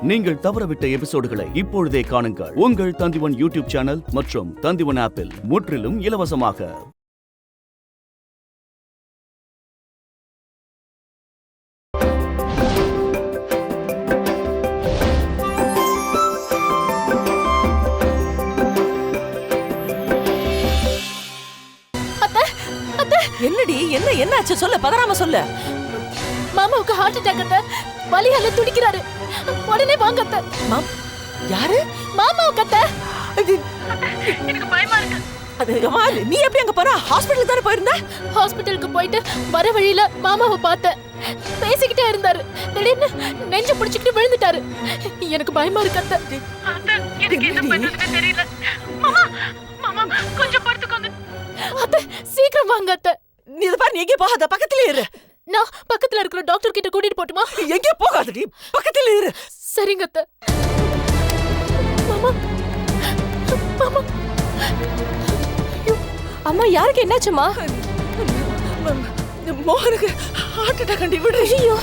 நீங்கள் தவறவிட்ட எபிசோடுகளை இப்பொழுதே காணுங்கள். உங்கள் தந்திவன் யூடியூப் சேனல் மற்றும் தந்திவன் ஆப்பில் முற்றிலும் இலவசமாக. என்னடி என்னாச்சு சொல்ல, பதறாம சொல்ல. மாமாவுக்கு ஹார்ட் அட்டாக் அத்த, வலியால துடிக்கிறாரு, உடனே வாங்க அத்த. யாரு? மாமாவுக்கு அத்த. எனக்கு பயமா இருக்கு. அது அம்மா, நீ எப்படி அங்க போற? ஹாஸ்பிடல் தானே போயிருந்த? ஹாஸ்பிடலுக்கு போயிட்டு வர வழியில மாமாவை பார்த்தேன். பேசிக்கிட்டே இருந்தாரு, திடீர்னு நெஞ்சு பிடிச்சிக்கிட்டு விழுந்துட்டாரு. எனக்கு பயமா இருக்கு அத்த. எனக்கு என்ன பண்றதுன்னு தெரியல. மாமா மாமா கொஞ்சம் படுத்துக்கோங்க. அத்த சீக்கிரம் வாங்க அத்த. நீ இத பாரு, நீ எங்கே போகாத, பக்கத்துல இரு. நான் பக்கத்துல இருக்கிற டாக்டர் கிட்ட கூட்டிட்டு போட்டுமா? எங்கே போகாதடி, பக்கத்துல இரு. சரிங்க அத்த. மாமா மாமா. அம்மா, யாருக்கு என்னாச்சுமா? மோகனுக்கு ஹார்ட் அட்டாக் கண்டி விடு. ஐயோ,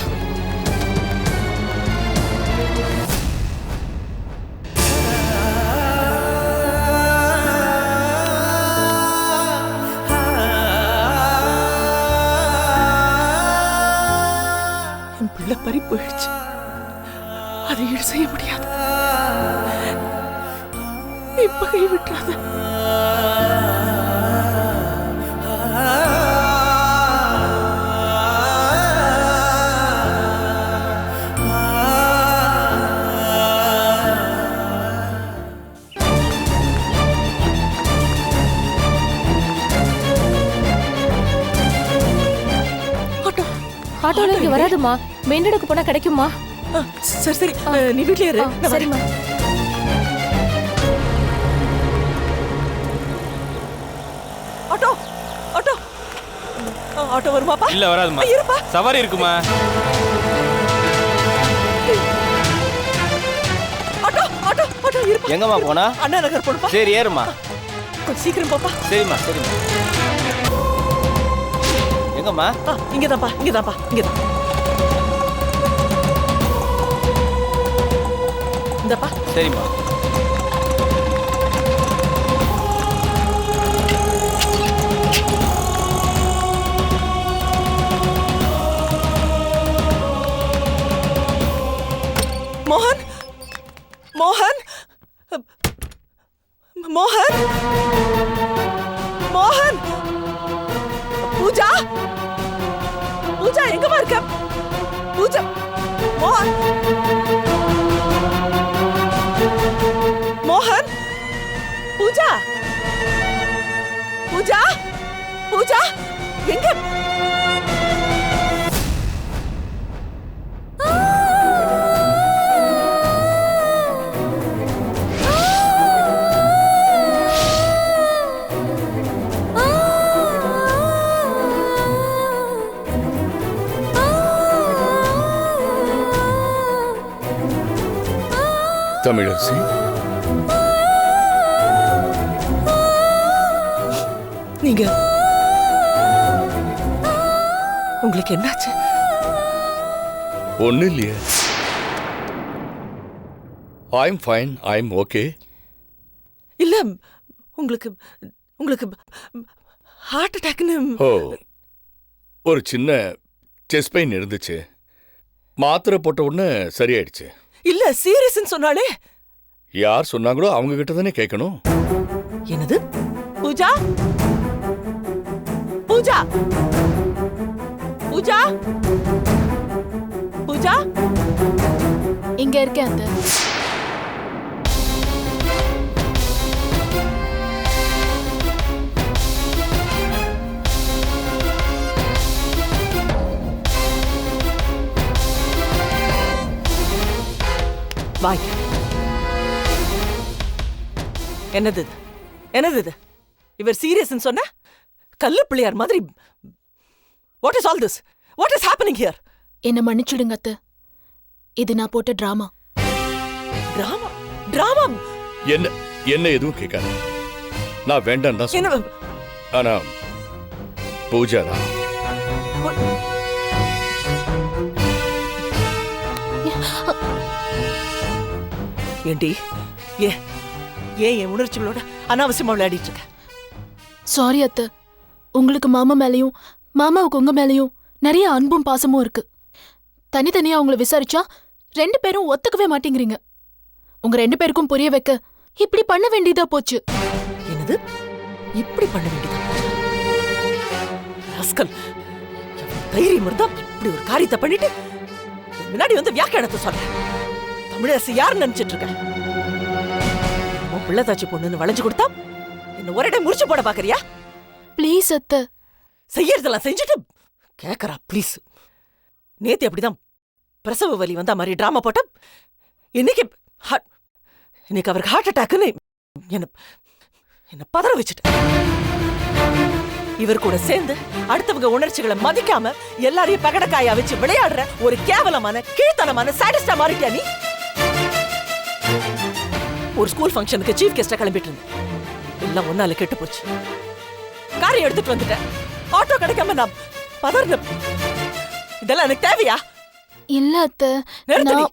என் பிள்ளை பறி போயிடுச்சு, அதை ஈடு செய்ய முடியாது. இப்ப கை விட்டுறாத. ஆட்டோல இங்க வராதுமா, மெயின் ரோடுக்கு போனா கிடைக்குமா? சரி சரி, நீ வீட்லயே இரு. சரிம்மா. ஆட்டோ ஆட்டோ ஆட்டோ வருமாப்பா? இல்ல வராதுமா, இருப்பா. சவாரி இருக்குமா? ஆட்டோ ஆட்டோ ஆட்டோ இருப்பா. எங்கம்மா போனா? அண்ணா நகர் போடுப்பா. சரி ஏறுமா. கொஞ்சம் சீக்கிரம் போப்பா. சரிம்மா சரிம்மா. எங்கம்மா? இங்கதான்ப்பா, இங்கதான்ப்பா, இங்கதான். இந்தப்பா. சரிம்மா. மோகன் மோகன் மோகன் மோகன். பூஜா பூஜா, எங்கம்மா இருக்க? பூஜா, மோகன் மோகன். பூஜா பூஜா பூஜா, எங்க? தமிழரசி, நீங்க உங்களுக்கு என்னாச்சு? ஒன்னும் இல்லையே. I'm fine, I'm okay. இல்ல, உங்களுக்கு உங்களுக்கு ஹார்ட் அட்டாக்னு. ஓ, ஒரு சின்ன செஸ்ட் பெயின் இருந்துச்சு, மாத்திரை போட்ட உடனே சரியாயிடுச்சு. இல்ல, சீரியஸ்ன்னு சொன்னாலே. யார் சொன்னாங்களோ அவங்க கிட்ட தானே கேட்கணும். என்னது? பூஜா பூஜா பூஜா பூஜா, இங்க இருக்கேன் அத்த. வாய். என்னது இது? என்னது இது? இவர் சீரியஸ்ன்னு சொன்ன கல்லு பிள்ளையார் மாதிரி. What is all this? What is happening here? என்ன மன்னிச்சுடுங்க அத்த, இது நான் போட்ட டிராமா. டிராமா? டிராமா? என்ன என்ன எதுவும் கேட்காது. நான் வேண்டாம் தான் சொன்னேன். ஆனா பூஜா தான். ஏண்டி ஏன் ஏன் என் உணர்ச்சிகளோட அனாவசியமா விளையாடிட்டு இருக்க? சாரி அத்தை, உங்களுக்கு மாமா மேலயும் மாமாவுக்கு உங்க மேலயும் நிறைய அன்பும் பாசமும் இருக்கு. தனித்தனியா உங்களை விசாரிச்சா 2 பேரும் ஒத்துக்கவே மாட்டேங்கிறீங்க. உங்க 2 பேருக்கும் புரிய வைக்க இப்படி பண்ண வேண்டியதா போச்சு. என்னது இப்படி பண்ண வேண்டியதா போச்சு? ராஸ்கல், எவ்வளவு தைரியம் இருந்தா இப்படி ஒரு காரியத்தை பண்ணிட்டு என் முன்னாடி வந்து வியாக்கியானத்தை சொல்ற? தமிழரசு யாருன்னு நினைச்சிட்டு இருக்க? உன் பிள்ளைதாச்சி பொண்ணுன்னு வளைஞ்சு கொடுத்தா என்ன ஒரே இடம் முடிச்சு போட பாக்குறியா? ப்ளீஸ் அத்தை. செய்யறதெல்லாம் செஞ்சுட்டு கேக்குறா ப்ளீஸ். நேத்து அப்படிதான் பிரசவ வலி வந்தா மாதிரி டிராமா போட்ட. இன்னைக்கு அவருக்கு ஹார்ட் அட்டாக்னு என்ன பதற வச்சுட்டு இவர் கூட சேர்ந்து அடுத்தவங்க உணர்ச்சிகளை மதிக்காம எல்லாரையும் பகடக்காயா வச்சு விளையாடுற ஒரு கேவலமான கீழ்த்தனமான சாடிஸ்டா மாறிட்டியா நீ? ஒரு ஸ்கூல் ஃபங்க்ஷனுக்கு சீஃப் கெஸ்டா கிளம்பிட்டு இருந்தேன். எல்லாம் ஒன்னால கெட்டு போச்சு. காரை எடுத்துட்டு வந்துட்டேன். ஆட்டோ கிடைக்காம நான் பதர்ந்த. இதெல்லாம் எனக்கு தேவையா? இல்ல அத்தை, நிறுத்தடி.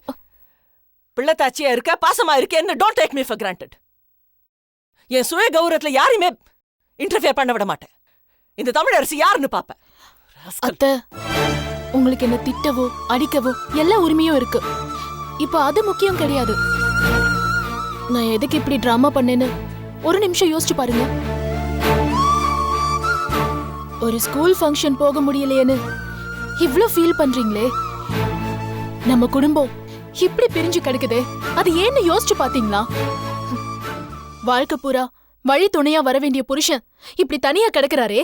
பிள்ளைத்தாச்சியா இருக்க, பாசமா இருக்கேன்னு don't take me for granted. என் சுய கௌரவத்துல யாரையுமே இன்டர்ஃபியர் பண்ண விட மாட்டேன். இந்த தமிழரசு யாருன்னு பாப்பேன். அத்தை, உங்களுக்கு என்ன திட்டவோ அடிக்கவோ எல்லா உரிமையும் இருக்கு. இப்ப அது முக்கியம் கிடையாது. நான் எதுக்கு இப்படி டிராமா பண்ணேன்னு ஒரு நிமிஷம் யோசிச்சு பாருங்க. ஒரு ஸ்கூல் ஃபங்க்ஷன் போக முடியலையேன்னு இவ்ளோ ஃபீல் பண்றீங்களே. நம்ம குடும்பம் இப்படி பிரிஞ்சு கிடக்குதே, அது ஏன்னு யோசிச்சு பாத்தீங்களா? வாழ்க்கை பூரா வழி துணையா வர வேண்டிய புருஷன் இப்படி தனியா கிடக்குறாரே,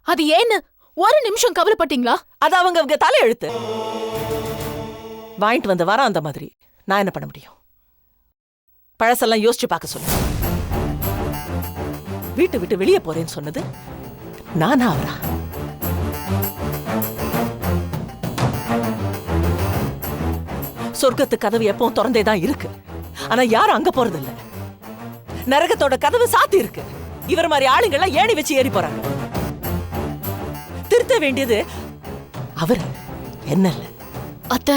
அது ஏன்னு ஒரு நிமிஷம் கவலைப்பட்டீங்களா? அது அவங்க தலை எழுத்து. வாங்கிட்டு வந்த வர அந்த மாதிரி நான் என்ன பண்ண முடியும்? பழசெல்லாம் யோசிச்சு பார்க்க சொல்லு. வீட்டை விட்டு வெளியே போறேன்னு சொன்னது நானா அவரா? சொர்க்கத்து கதவு எப்பவும் திறந்தேதான் இருக்கு. ஆனா யாரும் அங்க போறது இல்ல. நரகத்தோட கதவு சாத்தி இருக்கு. இவர் மாதிரி ஆளுங்கெல்லாம் ஏணி வச்சு ஏறி போறாங்க. திருத்த வேண்டியது அவர் என்ன இல்ல. அத்தை,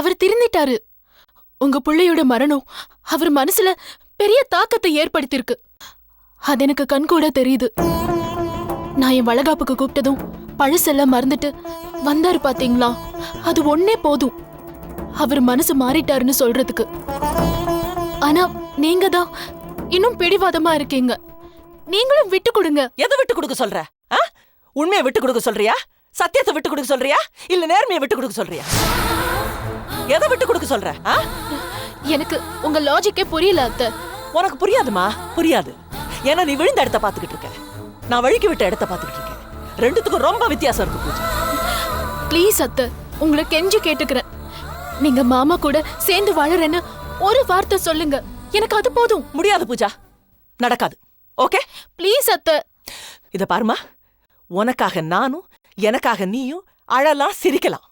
அவர் திருந்திட்டாரு. உங்க பிள்ளையோட மரணம் அவர் மனசுல பெரிய தாக்கத்தை ஏற்படுத்திருக்கு. அது எனக்கு கண்கூட தெரியுது. நான் என் வளகாப்புக்கு கூப்பிட்டதும் பழசெல்லாம் மறந்துட்டு வந்தாரு பாத்தீங்களா, அது ஒன்னே போதும் அவர் மனசு மாறிட்டாருன்னு சொல்றதுக்கு. ஆனா நீங்க தான் இன்னும் பிடிவாதமா இருக்கீங்க. நீங்களும் விட்டு கொடுங்க. எதை விட்டு கொடுக்க சொல்ற? உண்மையை விட்டு கொடுக்க சொல்றியா? சத்தியத்தை விட்டு கொடுக்க சொல்றியா? இல்ல நேர்மையை விட்டு கொடுக்க சொல்றியா? எதை விட்டு கொடுக்க சொல்ற? எனக்கு உங்க லாஜிக்கே புரியல அத்தை. உனக்கு புரியாதுமா? புரியாது. ஏன்னா நீ விழுந்த இடத்த பாத்துக்கிட்டு இருக்க, நான் வழுக்கி விட்ட இடத்த பாத்துக்கிட்டு இருக்கேன். ரெண்டுத்துக்கும் ரொம்ப வித்தியாசம் இருக்கு பூஜா. ப்ளீஸ் அத்தை, உங்களை கெஞ்சி கேட்டுக்கிறேன். நீங்க மாமா கூட சேர்ந்து வாழறேன்னு ஒரு வார்த்தை சொல்லுங்க. எனக்கு அது போதும். முடியாது பூஜா, நடக்காது. ஓகே ப்ளீஸ் அத்தை. இத பாருமா, உனக்காக நானும் எனக்காக நீயும் அழலாம் சிரிக்கலாம்.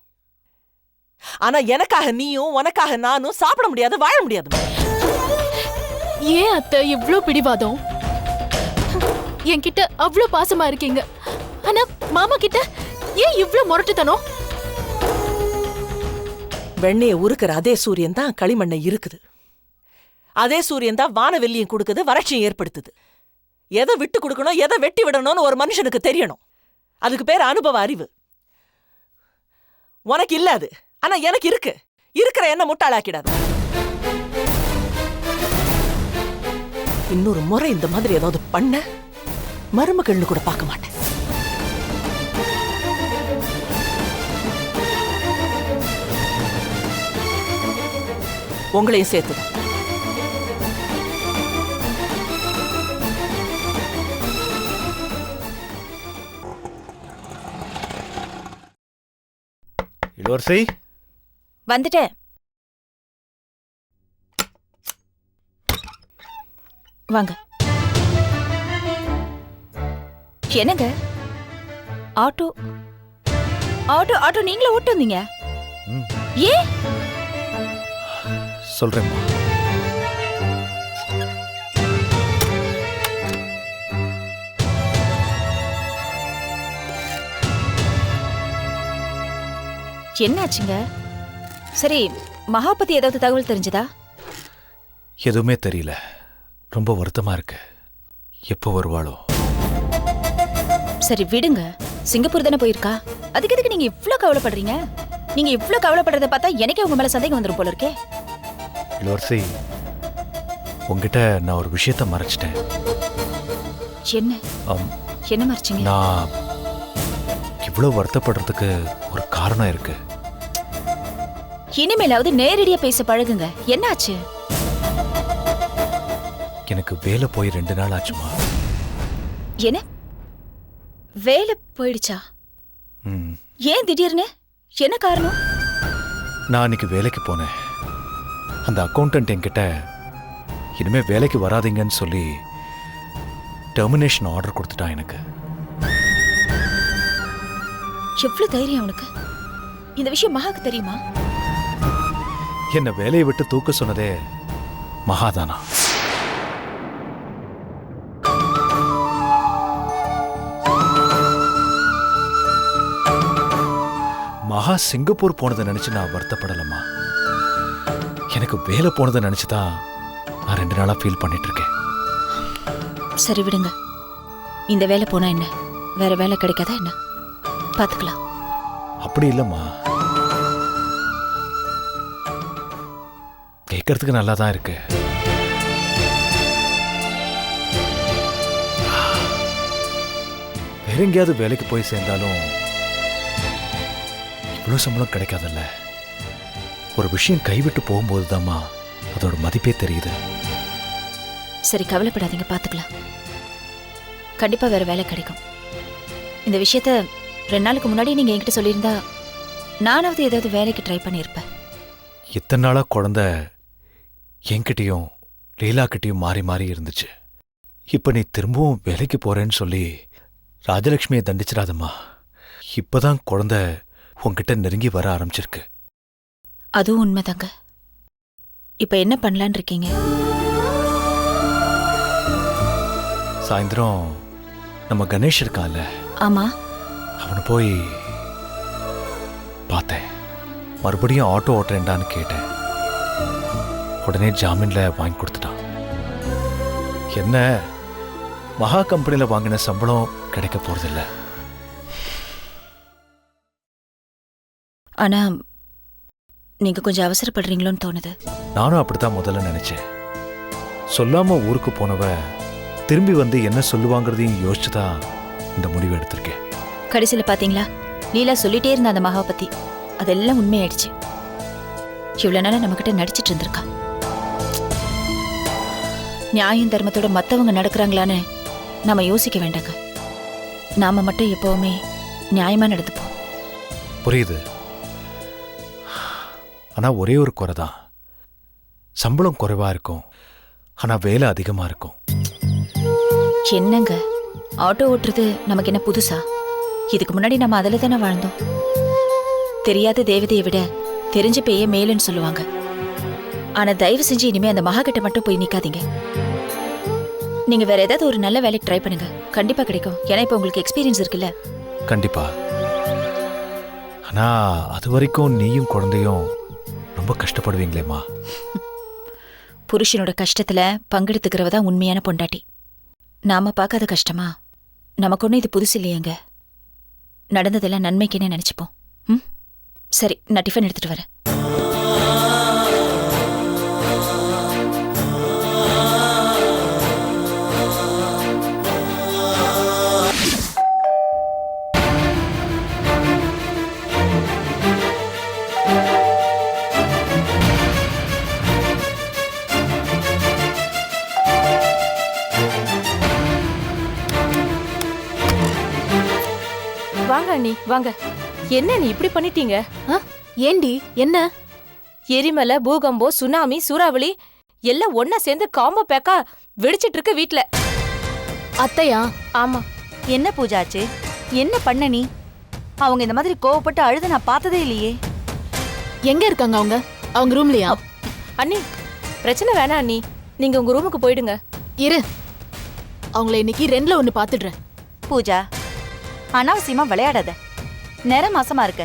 ஆனா எனக்காக நீயும் உனக்காக நானும் சாப்பிட முடியாது, வாழ முடியாது. ஏன் அத்தை இவ்ளோ பிடிவாதம்? என்கிட்ட அவ்ளோ பாசமா இருக்கீங்க, ஆனா மாமா கிட்ட ஏன் இவ்ளோ முரட்டுத்தனம்? வெண்ணையை உருக்குற அதே சூரியன் தான் களிமண்ணை இருக்குது. அதே சூரியன் தான் வானவெல்லியும் கொடுக்குது, வறட்சியும் ஏற்படுத்துது. எதை விட்டு கொடுக்கணும், எதை வெட்டி விடணும்னு ஒரு மனுஷனுக்கு தெரியணும். அதுக்கு பேர் அனுபவ அறிவு. உனக்கு இல்ல அது, ஆனா எனக்கு இருக்கு. இருக்கிற என்ன முட்டாளாக்கிடாது. இன்னொரு முறை இந்த மாதிரி ஏதாவது பண்ண மருமகள்னு கூட பார்க்க மாட்டேன். உங்களையும் சேர்த்து. இளவரசி வந்துட்டேன். வாங்க. என்னங்க ஆட்டோ ஆட்டோ ஆட்டோ நீங்களே ஓட்டு வந்தீங்க? ஏன்? சொல்றேம்மா. என்னாச்சுங்க? சரி, மகா பத்தி ஏதாவது தகவல் தெரிஞ்சதா? எதுவுமே தெரியல. ரொம்ப வருத்தமா இருக்கு. எப்போ வருவாளோ? சரி விடுங்க, சிங்கப்பூர் தானே போயிருக்கா, அதுக்கு எதுக்கு நீங்க இவ்ளோ கவலைப்படுறீங்க? நீங்க இவ்ளோ கவலைப்படுறத பார்த்தா எனக்கே உங்க மேல சந்தேகம் வந்துரும் போல இருக்கே. இளவரசி, உங்ககிட்ட நான் ஒரு விஷயத்த மறைச்சிட்டேன். என்ன ஆம், என்ன மறைச்சீங்க? நான் இவ்வளோ வருத்தப்படுறதுக்கு ஒரு காரணம் இருக்கு. இனிமேலாவது நேரடியா பேச பழகுங்க. என்னாச்சு? எனக்கு வேலை போய் 2 நாள் ஆச்சுமா. என்ன வேலை போயிடுச்சா? ம், ஏன் திடீர்னு? என்ன காரணம்? நான் அன்னைக்கு வேலைக்கு போனேன். அந்த அக்கௌண்டன்ட் என்கிட்ட இனிமே வேலைக்கு வராதீங்கன்னு சொல்லி டெர்மினேஷன் ஆர்டர் கொடுத்துட்டான் எனக்கு. எவ்வளவு தைரியம் அவனுக்கு? இந்த விஷயம் மகாக்கு தெரியுமா? என்னை வேலையை விட்டு தூக்க சொன்னதே மகாதானா? மகா சிங்கப்பூர் போனதை நினைச்சு நான் வருத்தப்படலம்மா. எனக்கு வேலை போனதை நினைச்சுதான் நான் 2 நாளா ஃபீல் பண்ணிட்டு இருக்கேன். சரி விடுங்க, இந்த வேலை போனா என்ன, வேற வேலை கிடைக்காதா என்ன? பாத்துக்கலாம். அப்படி இல்லம்மா, கேட்கறதுக்கு நல்லா தான் இருக்கு. வேற எங்கேயாவது வேலைக்கு போய் சேர்ந்தாலும் இவ்வளோ சம்பளம் கிடைக்காதல்ல. ஒரு விஷயம் கைவிட்டு போகும்போது தாம்மா அதோட மதிப்பே தெரியுது. சரி கவலைப்படாதீங்க, பாத்துக்கலாம். கண்டிப்பா வேற வேலை கிடைக்கும். இந்த விஷயத்த 2 நாளுக்கு முன்னாடி நீங்க என்கிட்ட சொல்லியிருந்தா நானாவது ஏதாவது வேலைக்கு ட்ரை பண்ணியிருப்பேன். இத்தனை நாளா குழந்தை என்கிட்டயும் லீலா கிட்டயும் மாறி மாறி இருந்துச்சு. இப்ப நீ திரும்பவும் வேலைக்கு போறேன்னு சொல்லி ராஜலட்சுமியை தண்டிச்சிடாதம்மா. இப்பதான் குழந்தை உன்கிட்ட நெருங்கி வர ஆரம்பிச்சிருக்கு. அதுவும் உண்மைதாங்க. இப்ப என்ன பண்ணலான் இருக்கீங்க? சாயந்தரம் நம்ம கணேஷ் இருக்கான்ல, ஆமா, அவனை போய் பார்த்தேன். மறுபடியும் ஆட்டோ ஓட்டுறேன்டான்னு கேட்டேன். உடனே ஜாமீன்ல வாங்கி கொடுத்துட்டான். என்ன, மகா கம்பெனில வாங்கின சம்பளம் கிடைக்க போறதில்ல. ஆனா நீங்க கொஞ்சம் அவசரப்படுறீங்களோன்னு தோணுது. நானும் அப்படித்தான் முதல்ல நினைச்சேன். சொல்லாம ஊருக்கு போனவ திரும்பி வந்து என்ன சொல்லுவாங்கிறதையும் யோசிச்சுதான் இந்த முடிவு எடுத்திருக்கேன். கடைசியில பாத்தீங்களா, லீலா சொல்லிட்டே இருந்த அந்த மகாவை பத்தி அதெல்லாம் உண்மையாயிடுச்சு. இவ்வளவு நாளா நம்ம கிட்ட நடிச்சிட்டு இருந்திருக்கா. நியாயம் தர்மத்தோட மத்தவங்க நடக்கிறாங்களான்னு நாம யோசிக்க வேண்டாங்க. நாம மட்டும் எப்பவுமே நியாயமா நடந்துப்போம். புரியுது. ஆனா ஒரே ஒரு குறைதான், சம்பளம் குறைவா இருக்கும், ஆனா வேலை அதிகமா இருக்கும். என்னங்க, ஆட்டோ ஓட்டுறது நமக்கு என்ன புதுசா? இதுக்கு முன்னாடி நம்ம அதில் தானே வாழ்ந்தோம். தெரியாத தேவதையை விட தெரிஞ்ச பேய மேலுன்னு சொல்லுவாங்க. ஆனா தயவு செஞ்சு இனிமே அந்த மகா கிட்ட மட்டும் போய் நிக்காதீங்க. நீங்க வேற ஏதாவது ஒரு நல்ல வேலைக்கு ட்ரை பண்ணுங்க, கண்டிப்பா கிடைக்கும். ஏன்னா இப்ப உங்களுக்கு எக்ஸ்பீரியன்ஸ் இருக்குல்ல. கண்டிப்பா. ஆனா அது வரைக்கும் நீயும் குழந்தையும் ரொம்ப கஷ்டப்படுவீங்களேம்மா. புருஷனோட கஷ்டத்துல பங்கெடுத்துக்கிறவ தான் உண்மையான பொண்டாட்டி. நாம பார்க்காத கஷ்டமா? நமக்கு ஒன்றும் இது புதுசு இல்லையேங்க. நடந்ததெல்லாம் நன்மைக்குன்னு நினைச்சுப்போம். ம், சரி, நான் டிஃபன் எடுத்துட்டு வரேன். வாங்க அண்ணி, வாங்க. என்ன நீ இப்படி பண்ணிட்டீங்க? ஏண்டி என்ன? எரிமலை, பூகம்பம், சுனாமி, சூறாவளி எல்லாம் ஒன்னா சேர்ந்து காம்போ பேக்கா வெடிச்சிட்டு இருக்கு வீட்ல. அத்தையா? ஆமா. என்ன பூஜாச்சு? என்ன பண்ண நீ? அவங்க இந்த மாதிரி கோவப்பட்டு அழுத நான் பார்த்ததே இல்லையே. எங்க இருக்காங்க அவங்க? அவங்க ரூம்லயா? அண்ணி, பிரச்சனை வேணாம் அண்ணி, நீங்க உங்க ரூமுக்கு போயிடுங்க. இரு, அவங்கள இன்னைக்கு 2ல 1 பாத்துடுறேன். பூஜா, அனாவசியமா விளையாடாத. நேரம் மாசமா இருக்க.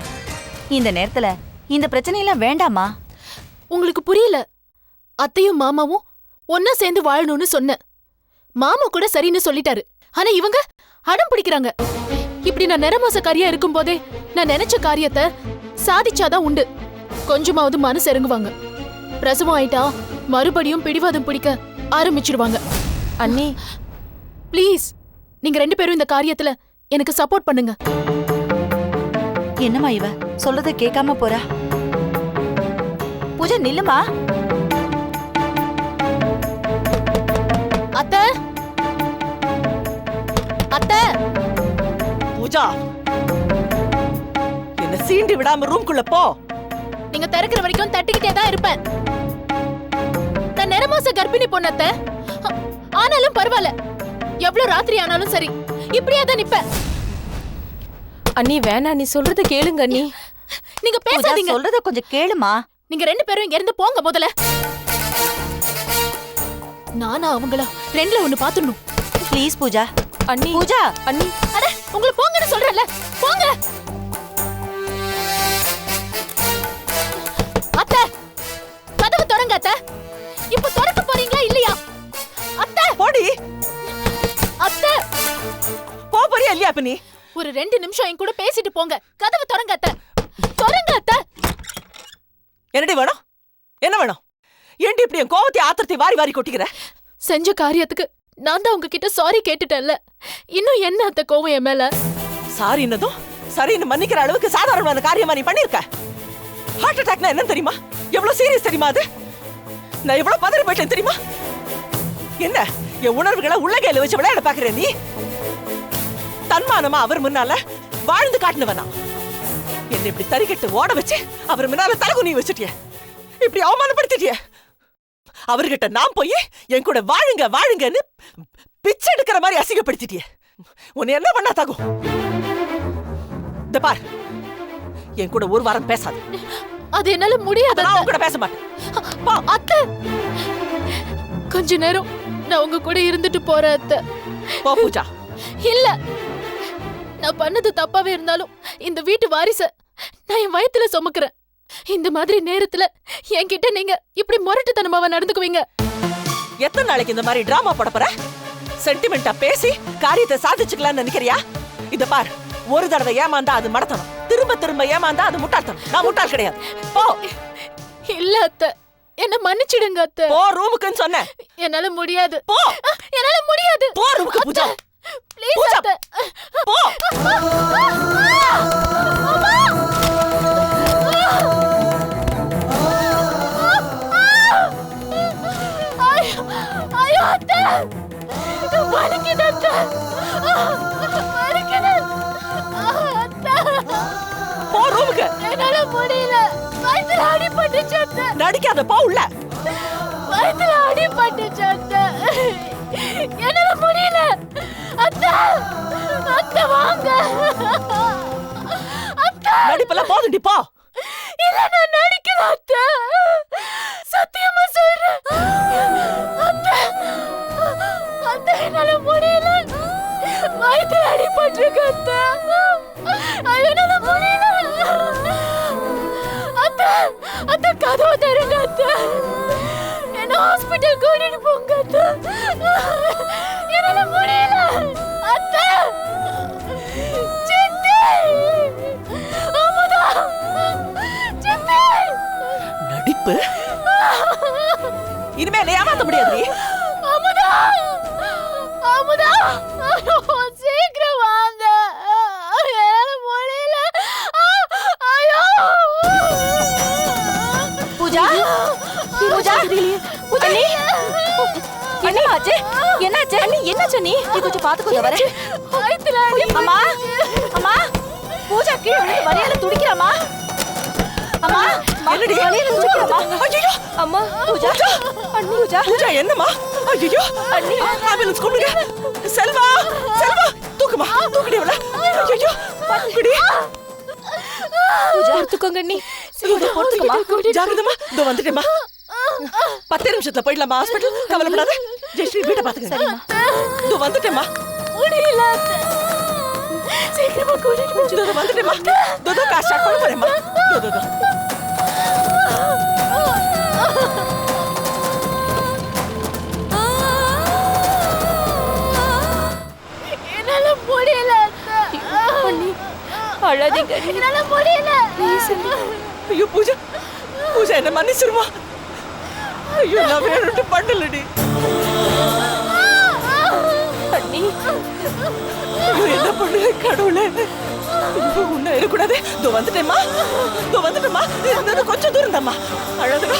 இந்த நேரத்துல இந்த பிரச்சனையெல்லாம் வேண்டாமா? உங்களுக்கு புரியல. அத்தையும் மாமாவும் ஒன்னா சேர்ந்து வாழணும்னு சொன்னேன். மாமா கூட சரின்னு சொல்லிட்டாரு. ஆனா இவங்க அடம் பிடிக்கிறாங்க. இப்படி நான் நிறமாசக்காரியா இருக்கும் போதே நான் நினைச்ச காரியத்தை சாதிச்சாதான் உண்டு. கொஞ்சமாவது மனசு இறங்குவாங்க. பிரசவம் ஆயிட்டா மறுபடியும் பிடிவாதம் பிடிக்க ஆரம்பிச்சிடுவாங்க. அண்ணி ப்ளீஸ், நீங்க 2 பேரும் இந்த காரியத்துல எனக்கு சப்போர்ட் பண்ணுங்க. என்னம்மா இவ சொல்றத கேட்காம போறா? பூஜா நில்லுமா. அத்தை, அத்தை, பூஜா, என்ன சீண்டி விடாம ரூம்குள்ள போ. நீங்க திறக்கிற வரைக்கும் தட்டிக்கிட்டே தான் இருப்பேன். நான் நிறமாச கர்ப்பிணி பொண்ணத்த. ஆனாலும் பரவாயில்ல, எவ்வளவு ராத்திரி ஆனாலும் சரி, இப்படியே தான் நிப்பேன். அண்ணி வேணா, நீ சொல்றத கேளுங்க அண்ணி. நீங்க பூஜா பேசாதீங்க. சொல்றத கொஞ்சம் கேளுமா. நீங்க 2 பேரும் இங்க இருந்து போங்க முதல்ல. நானா அவங்களா 2ல 1 பாத்துடணும். ப்ளீஸ் பூஜா. அண்ணி பூஜா அண்ணி அட, உங்களுக்கு போங்கன்னு சொல்றேன்ல, போங்க. அத்தை, கதவு திறங்க அத்தை. இப்ப திறக்க போறீங்களா இல்லையா? அத்தை, போடி. அத்தை, போ போறியா இல்லையா? அப்ப நீ ஒரு 2 நிமிஷம் என் கூட பேசிட்டு போங்க. கதவு திறங்க அத்தை. திறங்க அத்தை. என்னடி வேணும்? என்ன வேணும்? ஏண்டி இப்படி என் கோவத்தை ஆத்திரத்தை வாரி வாரி கொட்டிக்கிற? செஞ்ச காரியத்துக்கு நான் தான் உங்ககிட்ட சாரி கேட்டுட்டேன்ல. இன்னும் என்ன அத்தை கோவம் என் மேல? சாரி என்னதும் சரின்னு மன்னிக்கிற அளவுக்கு சாதாரணமான காரியமா நீ பண்ணிருக்க? ஹார்ட் அட்டாக்னா என்ன தெரியுமா? எவ்வளவு சீரியஸ் தெரியுமா அது? நான் எவ்வளவு பதறி போயிட்டேன் தெரியுமா? என்ன என் உணர்வுகளை உள்ளங்கையில வச்சு விளையாட பாக்குற நீ? தன்மானமா அவர் முன்னால வாழ்ந்து காட்டினவனா என்ன இப்படி தறிக்கட்டு ஓட வச்சு அவர் முன்னால தலகுனி வச்சுட்டிய, இப்படி அவமானப்படுத்திட்டிய. அவர்கிட்ட நான் போய் என் கூட வாழுங்க வாழுங்கன்னு பிச்சை எடுக்கிற மாதிரி அசிங்கப்படுத்திட்டிய. உன்னை என்ன பண்ணா தகும்? இந்த பார், என் கூட ஒரு வாரம் பேசாது. அது என்னால முடியாது. நான் உன் கூட பேச மாட்டேன். அத்தை, கொஞ்ச நேரம் நான் உங்க கூட இருந்துட்டு போறேன் அத்தை. போ பூஜா. இல்ல, நான் பண்ணது தப்பாவே இருந்தாலும் இந்த வீட்டு வாரிச நான் என் வயத்துல சுமக்கிறேன். இந்த மாதிரி நேரத்துல என்கிட்ட நீங்க இப்படி முரட்டுத்தனமாவா நடந்துக்குவீங்க? எத்தனை நாளைக்கு இந்த மாதிரி டிராமா போட போற? சென்டிமெண்டா பேசி காரியத்தை சாதிச்சுக்கலாம்னு நினைக்கிறியா? இத பார், ஒரு தடவை ஏமாந்தா அது மடத்தனம், திரும்ப திரும்ப ஏமாந்தா அது முட்டாள்தனம். நான் முட்டாள் கிடையாது. போ. இல்ல அத்தை, என்ன மன்னிச்சிடுங்க அத்தை. போ ரூமுக்குன்னு சொன்னேன். என்னால முடியாது. போ. என்னால முடியாது. போ ரூமுக்கு பூஜா. ப்ளீஸ் பூஜா. அத்தை. போ. ஐயோ அத்தை, வலிக்குது அத்தை. வலிக்குது. அத்தை, போ ரூமுக்கு. என்னால முடியல. வயித்துல அடிபட்டுச்சு அத்தை. நடிக்காத, போ உள்ள. வயித்துல அடிபட்டுச்சு அத்தை. என்னால முடியல. அத்தை, அத்தை வாங்க. அத்தை, நடிப்பெல்லாம் போதுண்டி, போ. இல்ல நான் நடிக்கல அத்தை. சத்தியமா சொல்றேன் அத்தை. அத்தை, என்னால முடியல. வயித்துல அடிபட்டிருக்கு அத்தை. ஐயோ, என்னால முடியல. அத்தை, அத்தை கதவு தருங்க அத்தை. என்ன ஹாஸ்பிட்டல் கூட்டிட்டு போங்க அத்தை. என்னால முடியல அத்தை. சித்தி, அமுதா, சித்தி. நடிப்பு இனிமே என்னை ஏமாத்த முடியாது. அமுதா, அமுதா, சீக்கிரம் வாங்க. என்னால முடியல. ஐயோ. பூஜா பூஜா அண்ணி, என்னமாச்சு? என்னாச்சு அண்ணி? என்னாச்சு நீ? நீ கொஞ்சம் பாத்துக்கோ. வர வயித்துல அம்மா, அம்மா, பூஜா கீழே விழுந்து வலியால துடிக்கிறாமா? அம்மா, என்னடி? வலியால துடிக்கிறாமா? ஐயோ அம்மா, பூஜா, அண்ணி, பூஜா, பூஜா என்னம்மா? ஐயோ அண்ணி, ஆம்புலன்ஸ் கூப்பிடுங்க. செல்வா, செல்வா, தூக்குமா, தூக்குடி அவள. ஐயோ குடி. பூஜா எடுத்துக்கோங்க அண்ணி. பொறுத்துக்கமா, ஜாகிரதமா. இதோ வந்துட்டேம்மா. 10 நிமிஷத்துல போயிடலாமா ஹாஸ்பிட்டல்? கவலைப்படாத. ஜெயஸ்ரீ வீட்டை பாத்துக்க. இதோ வந்துட்டேம்மா. முடியல அத்தை. சீக்கிரமா கூட்டிட்டு போ. இதோ வந்துட்டேம்மா. இதோ கார் ஸ்டார்ட் பண்ண போறேம்மா. இதோ அழாதீங்க அண்ணி. என்னால முடியல. ஐயோ பூஜா, பூஜா என்ன மன்னிச்சிருமா. ஐயோ நான் வேணும்ட்டு பண்ணலடி. அண்ணி ஐயோ என்ன பண்ணுவேன் கடவுளே. உன்ன இருக்கக்கூடாது. இதோ வந்துட்டேம்மா, இதோ வந்துட்டேம்மா. இன்னும் கொஞ்சம் தூரம் தாம்மா. அழகுடா.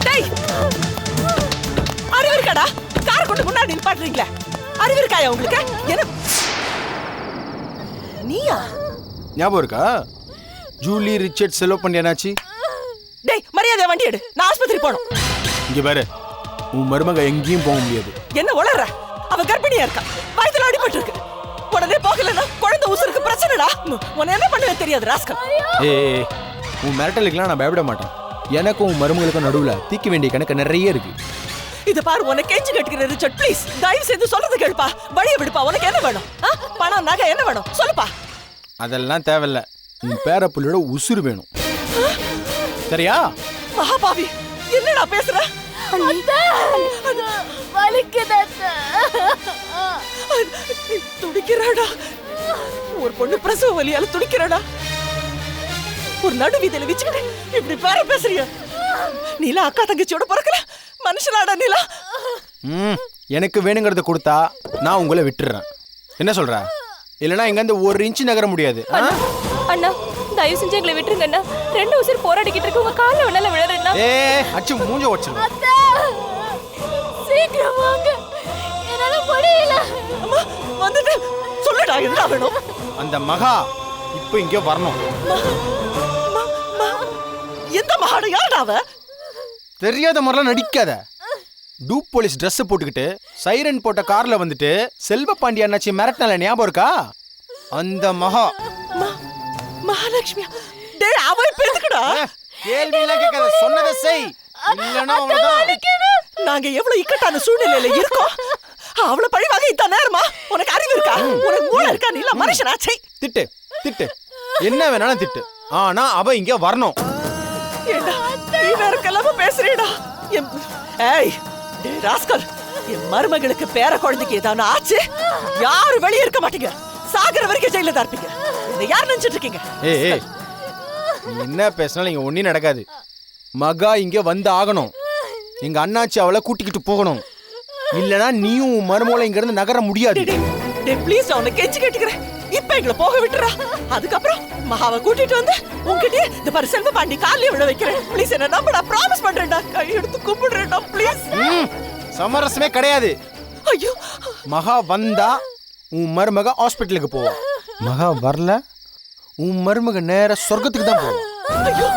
டேய், அறிவு இருக்காடா? காரை கொண்டு முன்னாடி நிப்பாட்டுறீங்களே, அறிவு இருக்காயா உங்களுக்கு? என்ன நீயா? ஞாபகம் இருக்கா? ஜூலி ரிச்சர்ட் செலவு பண்ணி என்னாச்சு? டேய் மரியாதை வண்டி எடு, நான் ஆஸ்பத்திரி போகணும். இங்க பாரு, உன் மருமக எங்கேயும் போக முடியாது. என்ன உளற? அவ கர்ப்பிணியா இருக்கா, வயித்துல அடிபட்டு இருக்கு. உடனே போகலன்னா குழந்தை உசுருக்கு பிரச்சனைடா. உன்னை என்ன பண்ணுவே தெரியாது ராஸ்கல். ஏய், உன் மிரட்டலுக்குலாம் நான் பயப்பட மாட்டேன். எனக்கும் உன் மருமகளுக்கும் நடுவுல தீக்க வேண்டிய கணக்கு நிறைய இருக்கு. இத பாரு, உனக்கு கெஞ்சி கட்டுக்கிற ரிச்சர்ட், ப்ளீஸ் தயவு செய்து சொல்றது கேளுப்பா. வழிய விடுப்பா. உனக்கு என்ன வேணும்? பணம், நகை என்ன வேணும் சொல்லுப்பா. அதெல்லாம் தேவையில்ல. உன் பேர புள்ளியோட உசுறு வேணும். சரியா? மகாபாவி, என்னடா பேசுற? துடிக்கிறாடா. ஒரு பொண்ணு பிரசவ வலியால துடிக்கிறாடா. ஒரு நடு வீதியில வச்சுக்கிட்டு இப்படி பேர பேசுறியா? நீலா அக்கா தங்கச்சியோட பிறக்கல மனுஷனாடா நீலா. எனக்கு வேணுங்கிறத கொடுத்தா நான் உங்களை விட்டுறேன். என்ன சொல்ற? இல்லனா இங்க இருந்து 1 இன்ச் நகர முடியாது. அண்ணா தயவு செஞ்சு எங்களை விட்டுருங்க அண்ணா. 2 உயிர் போராடிக்கிட்டு இருக்கு. உங்க கால்ல வேணால விழறேன்னா. அச்சு மூஞ்ச வச்சிரு. சீக்கிரம் வாங்க, என்னால முடியல. அம்மா வந்துட்டு சொல்லுடா, என்ன வேணும்? அந்த மகா இப்போ இங்க வரணும். எந்த மகாட? யாரடா அவ? தெரியாத மாதிரிலாம் நடிக்காத. டூப் போலீஸ் ட்ரெஸ் போட்டுக்கிட்டு சைரன் போட்ட கார்ல வந்துட்டு செல்வ பாண்டிய அண்ணாச்சி மிரட்டினால ஞாபகம் இருக்கா? அந்த மகா. மகாலட்சுமியா? டேய் அவ இப்ப எதுக்குடா? கேள்வி எல்லாம் கேட்காத, சொன்னதை செய். இல்லனா அவ்வளவுதான். நாங்க எவ்வளவு இக்கட்டான சூழ்நிலையில இருக்கோம். அவளை பழி வாங்க இத்த நேரமா? உனக்கு அறிவு இருக்கா? உனக்கு மூளை இருக்கா? நீ இல்ல மனுஷனாச்சே. திட்டு திட்டு, என்ன வேணாலும் திட்டு. ஆனா அவ இங்க வரணும். ஏண்டா நீ வேற கலமா பேசுறீடா? ஏய் டேய் ராஸ்கல், என் மருமகளுக்கு பேர குழந்தைக்கு ஏதாவது ஆச்சு, யாரும் வெளியே இருக்க மாட்டீங்க. சாகர வரைக்கும் ஜெயில தான் இருப்பீங்க. இதை யார் நினைச்சிட்டு இருக்கீங்க? ஏய், நீ என்ன பேசினாலும் இங்க ஒன்னும் நடக்காது. மகா இங்க வந்து ஆகணும். எங்க அண்ணாச்சி அவளை கூட்டிக்கிட்டு போகணும். இல்லனா நீயும் மருமகளை இங்க இருந்து நகர முடியாது. டேய் ப்ளீஸ், நான் உன்னை கெஞ்சி கேட்டுக்கிறேன். இப்ப எங்களை போக விட்டுறா. அதுக்கப்புறம் மகாவை கூட்டிட்டு வந்து உன்கிட்ட இந்த பாரு செல்வ பாண்டி காலையே விட வைக்கிறேன். ப்ளீஸ் என்ன நம்படா, ப்ராமிஸ் பண்றேன்டா. கை எடுத்து கூப்பிடுறேன்டா ப்ளீஸ். சமரசமே கிடையாது. ஐயோ, மகா வந்தா உன் மருமக ஹாஸ்பிட்டலுக்கு போவா. மகா வரல, உன் மருமக நேர சொர்க்கத்துக்கு தான் போவா. ஐயோ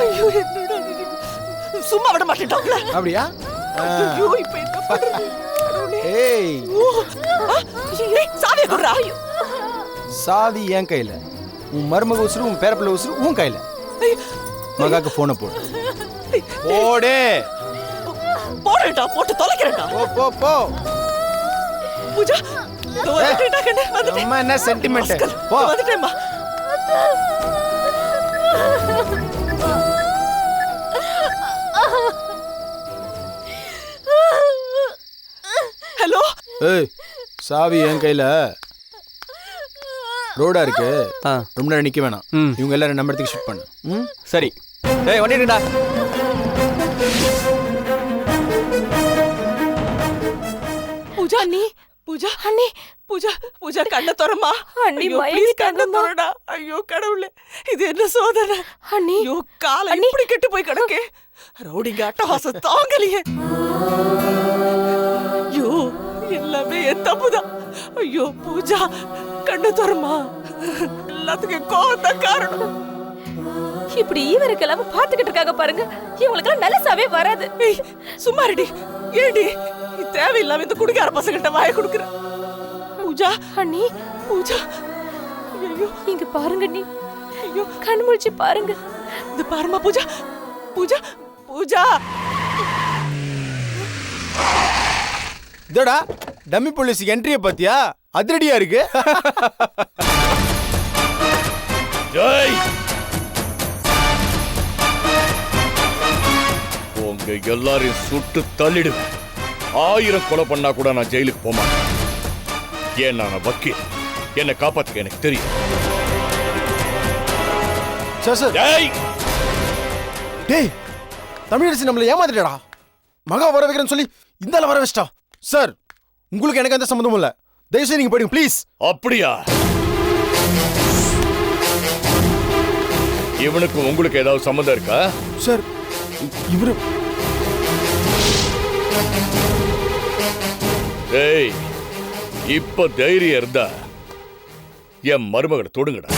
ஐயோ, என்னடா சும்மா விட மாட்டேன்டாங்கள. அப்படியா? ஐயோ இப்ப என்ன பண்றது? ஏய், சாவியை குடுறா. சாவி என் கையில, உன் மருமக உசுறு, உன் பேரப்பிள்ளை உசுறு உன் கையில. மகாக்கு போன போடு. போடு. போடுடா, போட்டு தொலைக்கிறேன்டா. போ போ போ. பூஜா வந்துட்டேன்டா கண்ணே, வந்துட்டேன். அம்மா என்ன சென்டிமென்ட்? போ. வந்துட்டேம்மா. ஹலோ. ஏய், சாவி என் கையில. ரோடா இருக்கு, ரொம்ப நேரம் நிக்க வேணாம். இவங்க எல்லாரும் நம்ம இடத்துக்கு ஷிஃப்ட் பண்ணு. சரி. ஏய் வண்டிடுடா. பூஜா நீ, பூஜா அண்ணி, பூஜா பூஜா கண்ண தரமா அண்ணி, ஐயோ ப்ளீஸ் கண்ண தரடா. ஐயோ கடவுளே, இது என்ன சோதனை? அண்ணி ஐயோ காலை இப்படி கெட்டு போய் கிடக்கே. ரவுடிங்க அட்டகாசம் தாங்கலையே. ஐயோ எல்லாமே என் தப்புதான். ஐயோ பூஜா கண்ண தரமா, எல்லாத்துக்கும் கோவம் காரணம். இப்படி ஈவருக்கெல்லாம் பாத்துக்கிட்டு இருக்காங்க பாருங்க. இவங்களுக்கு நல்ல சாவே வராது. ஏய் சும்மா ரெடி. ஏடி நீ தேவையில்லாம இந்த குடிகார பசங்கிட்ட வாய குடுக்குற. பூஜா அண்ணி, பூஜா ஐயோ இங்க பாருங்க அண்ணி. ஐயோ கண் முழிச்சு பாருங்க. இந்த பாருமா பூஜா, பூஜா பூஜா. இதோடா டம்மி போலீஸ் என்ட்ரியை பாத்தியா? அதிரடியா இருக்கு. ஜெய், உங்க எல்லாரையும் சுட்டு தள்ளிடுவேன். 1000 கொலை பண்ணா கூட நான் ஜெயிலுக்கு போக மாட்டேன். ஏன் நான் வக்கீல், என்னை காப்பாத்துக்க எனக்கு தெரியும். சார் டேய், டேய், தமிழரசி நம்மள ஏமாத்திட்டடா. மகா வர வைக்கிறேன்னு சொல்லி இந்தால வர வச்சிட்டா. சார், உங்களுக்கு எனக்கு எந்த சம்மந்தமும் இல்ல. தயவுசெய்து நீங்க போயிடுங்க ப்ளீஸ். அப்படியா? இவனுக்கு உங்களுக்கு ஏதாவது சம்மந்தம் இருக்கா? சார், இவரு டேய், இப்ப தைரியம் இருந்தா என் மருமகளை தொடுங்கடா.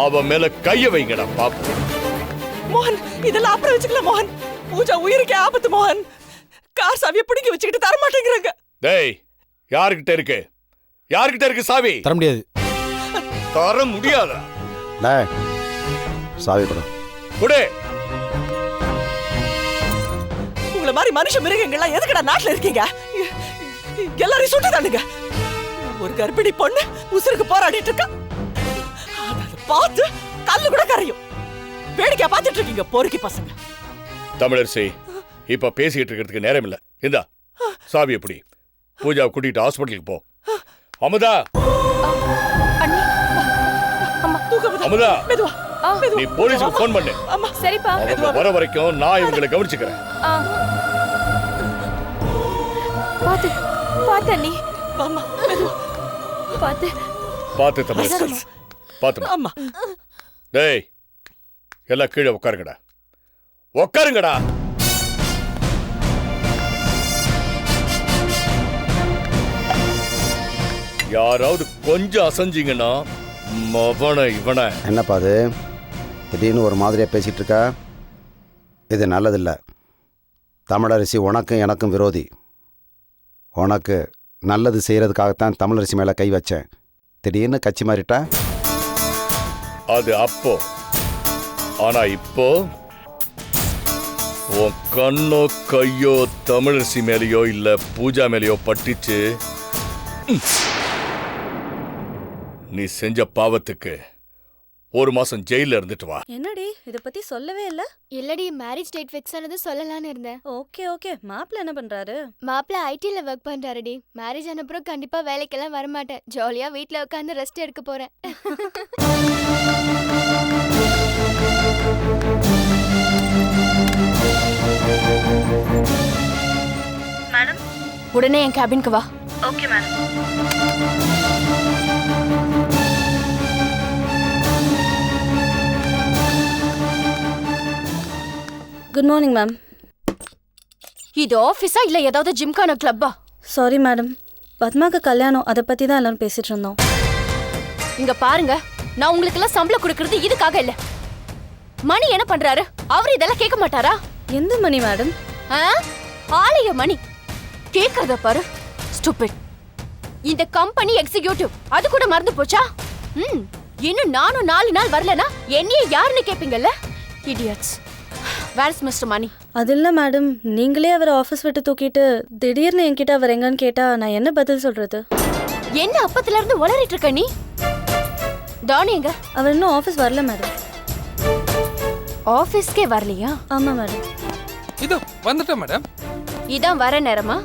அவ மேல கைய வைங்கடா பாப்போம். மோகன், இதெல்லாம் அப்புறம் வச்சுக்கலாம் மோகன். பூஜா உயிருக்கே ஆபத்து மோகன். கார் சாவியை பிடிங்கி வச்சுக்கிட்டு தர மாட்டேங்கிறாங்க. டேய், யாருக்கிட்ட இருக்கு? யாருக்கிட்ட இருக்கு சாவி? தர முடியாது. தர முடியாதா? சாவி கொடு. கொடு. உங்களை மாதிரி மனுஷ மிருகங்கள்லாம் எதுக்கடா நாட்டுல இருக்கீங்க? எல்லாரையும் சுட்டு தானுங்க. ஒரு கர்ப்பிணி பொண்ணு உசுருக்கு போராடிட்டு இருக்கா. அதை பார்த்து கல்லு கூட கரையும். வேடிக்கை பார்த்துட்டு இருக்கீங்க பொறுக்கி பசங்க. தமிழரசி, இப்ப பேசிட்டு இருக்கிறதுக்கு நேரம் இல்ல. இந்தா சாவி. எப்படி பூஜாவை கூட்டிட்டு ஹாஸ்பிட்டலுக்கு போ. அமுதா, அமுதா, நீ போலீஸுக்கு போன் பண்ணு. சரிப்பா. அவங்க வர வரைக்கும் நான் இவங்களை கவனிச்சுக்கிறேன். பாத்து பாத்து அண்ணி. அம்மா, பாத்து பார்த்து தமிழரசி, பார்த்து. அம்மா, டேய், எல்லாம் கீழே உட்காருங்கடா. உட்காருங்கடா. யாராவது கொஞ்சம் அசைஞ்சிங்கன்னா மவனை இவனை. என்னப்பா அது திடீர்னு ஒரு மாதிரியா பேசிட்டு இருக்கா? இது நல்லதில்லை. தமிழரசி உனக்கும் எனக்கும் விரோதி. உனக்கு நல்லது செய்யறதுக்காகத்தான் தமிழரசி மேல கை வச்சேன். திடீர்னு கட்சி மாறிட்டா. அது அப்போ. ஆனா இப்போ உன் கண்ணோ கையோ தமிழரசி மேலேயோ இல்ல பூஜா மேலேயோ பட்டுச்சு, நீ செஞ்ச பாவத்துக்கு 1 மாசம் ஜெயில இருந்துட்டு வா. என்னடி இத பத்தி சொல்லவே இல்ல? இல்லடி, மேரேஜ் டேட் ஃபிக்ஸ் ஆனது சொல்லலாம்னு இருந்தேன். Okay okay. மாப்பிள்ள என்ன பண்றாரு? மாப்பிள்ள ஐடில ஒர்க் பண்றாருடி. மேரேஜ் ஆன அப்புறம் கண்டிப்பா வேலைக்கெல்லாம் வர மாட்டேன். ஜாலியா வீட்ல உட்கார்ந்து ரெஸ்ட் எடுக்க போறேன். மேடம், உடனே என் கேபினுக்கு வா. Okay madam. Good morning ma'am. இது ஆபீஸா இல்ல ஏதாவது ஜிம்கான கிளப்பா? சாரி மேடம், பத்மாக்கு கல்யாணம், அதை பத்தி தான் எல்லாரும் பேசிட்டு இருந்தோம். இங்க பாருங்க, நான் உங்களுக்கு எல்லாம் சம்பளம் கொடுக்கறது இதுக்காக இல்ல. மணி என்ன பண்றாரு? அவர் இதெல்லாம் கேட்க மாட்டாரா? எந்த மணி மேடம்? ஆலய மணி. கேட்கறத பாரு, ஸ்டூபிட். இந்த கம்பெனி எக்ஸிக்யூட்டிவ், அது கூட மறந்து போச்சா? இன்னும் நானும் 4 நாள் வரலனா என்னையே யாருன்னு கேப்பீங்கல்ல? இடியட்ஸ். வேர்ஸ் மிஸ்டர் மணி? அது இல்ல மேடம், நீங்களே அவர் ஆபீஸ் விட்டு தூக்கிட்டு திடீர்னு என்கிட்ட அவர் எங்கன்னு கேட்டா நான் என்ன பதில் சொல்றது? என்ன அப்பத்துல இருந்து உளறிட்டு இருக்க நீ? டானி எங்க? அவர் இன்னும் ஆபீஸ் வரல மேடம். ஆபீஸ்க்கே வரலையா? ஆமா மேடம். இதோ வந்துட்டேன் மேடம். இதான் வர நேரமா?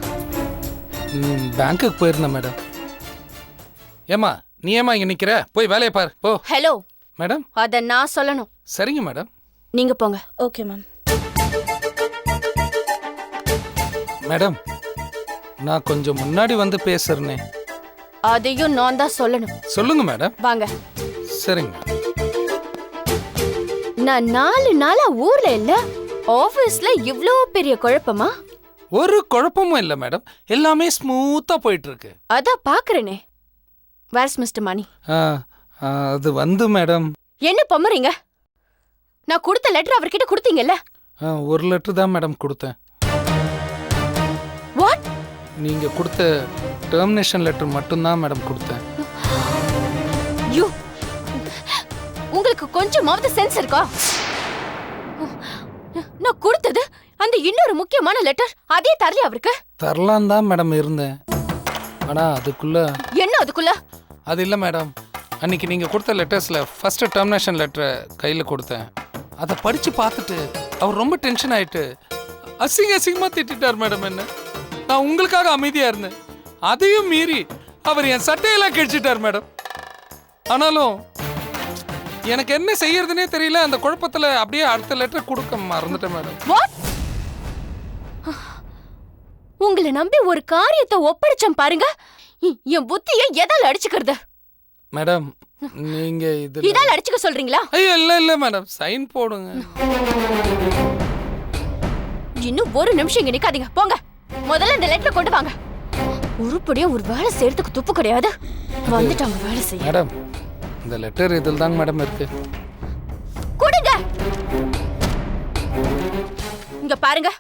பேங்க்குக்கு போயிருந்தேன் மேடம். ஏமா நீ ஏமா இங்க நிக்கிற? போய் வேலையை பாரு போ. Hello madam. அத நான் சொல்லணும். சரிங்க மேடம். நீங்க போங்க. Okay ma'am. மேடம், நான் கொஞ்சம் முன்னாடி வந்து பேசுறேனே. அதையும் நான் தான் சொல்லணும். சொல்லுங்க மேடம். வாங்க. சரிங்க. நான் 4 நாளா ஊர்ல இல்ல, ஆபீஸ்ல இவ்ளோ பெரிய குழப்பமா? ஒரு குழப்பமும் இல்ல மேடம், எல்லாமே ஸ்மூத்தா போயிட்டு இருக்கு. அதான் பாக்குறேனே. வேர்ஸ் மிஸ்டர் மணி? அது வந்து மேடம். என்ன பம்மறீங்க? நான் கொடுத்த லெட்டர் அவர்கிட்ட கொடுத்தீங்கல்ல? 1 லெட்டர் தான் மேடம் கொடுத்தேன். வாட்? நீங்க கொடுத்த டெர்மினேஷன் லெட்டர் மட்டும்தான் மேடம் கொடுத்தேன். யூ, உங்களுக்கு கொஞ்சமாவது சென்ஸ் இருக்கா? நான் கொடுத்தது அந்த இன்னொரு முக்கியமான லெட்டர், அதே தரல அவருக்கு. தரலாம் தான் மேடம் இருந்தேன். ஆனா அதுக்குள்ள என்ன? அதுக்குள்ள அது இல்ல மேடம். அன்னைக்கு நீங்க கொடுத்த லெட்டர்ஸ்ல ஃபர்ஸ்ட் டெர்மினேஷன் லெட்டரை கையில கொடுத்தேன். அதை படிச்சு பார்த்துட்டு அவர் ரொம்ப டென்ஷன் ஆயிட்டு அசிங்கமா திட்டார் மேடம். என்ன நான் உங்களுக்காக அமைதியா இருந்தேன், அதையும் மீறி அவர் என் சட்டையெல்லாம் கிழிச்சிட்டார் மேடம். ஆனாலும் எனக்கு என்ன செய்யறதுனே தெரியல. அந்த குழப்பத்துல அப்படியே அடுத்த லெட்டர் கொடுக்க மறந்துட்டேன் மேடம். உங்களை நம்பி ஒரு காரியத்தை ஒப்படைச்சேன் பாருங்க, என் புத்திய எதால அடிச்சுக்கிறது? மேடம் நீங்க இதால அடிச்சுக்க சொல்றீங்களா? ஐயோ இல்ல மேடம், சைன் போடுங்க. இன்னும் ஒரு நிமிஷம் இங்க நிக்காதீங்க, போங்க. முதல்ல இந்த லெட்டர் கொண்டு வாங்க. உருப்படியா ஒரு வேலை செய்யறதுக்கு துப்பு கிடையாது, வந்துட்டாங்க வேலை செய்ய. மேடம் இந்த லெட்டர் இதில் தாங்க மேடம் இருக்கு. கொடுங்க. இங்க பாருங்க,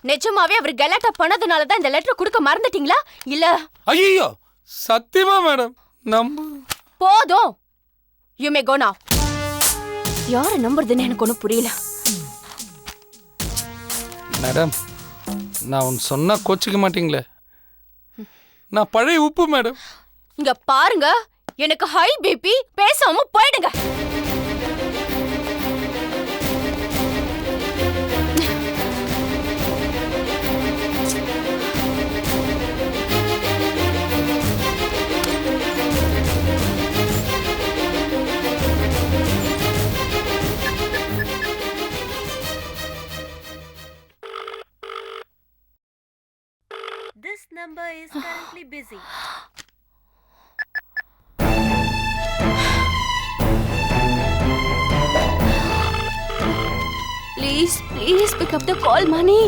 நிஜமாவே அவர் கலாட்டா பண்ணதுனால தான் இந்த லெட்டர் கொடுக்க மறந்துட்டீங்களா இல்ல? ஐயோ சத்தியமா மேடம் நம்ப. போதும், யூ மே கோ நவ. யாரை நம்புறதுன்னு எனக்கு ஒன்றும் புரியல. மேடம் நான் ஒன்று சொன்னா கோச்சிக்க மாட்டீங்களே, நான் பழைய உப்பு மேடம். இங்க பாருங்க, எனக்கு ஹை பிபி, பேசாம போயிடுங்க. This number is currently busy. Please pick up the call, Mani.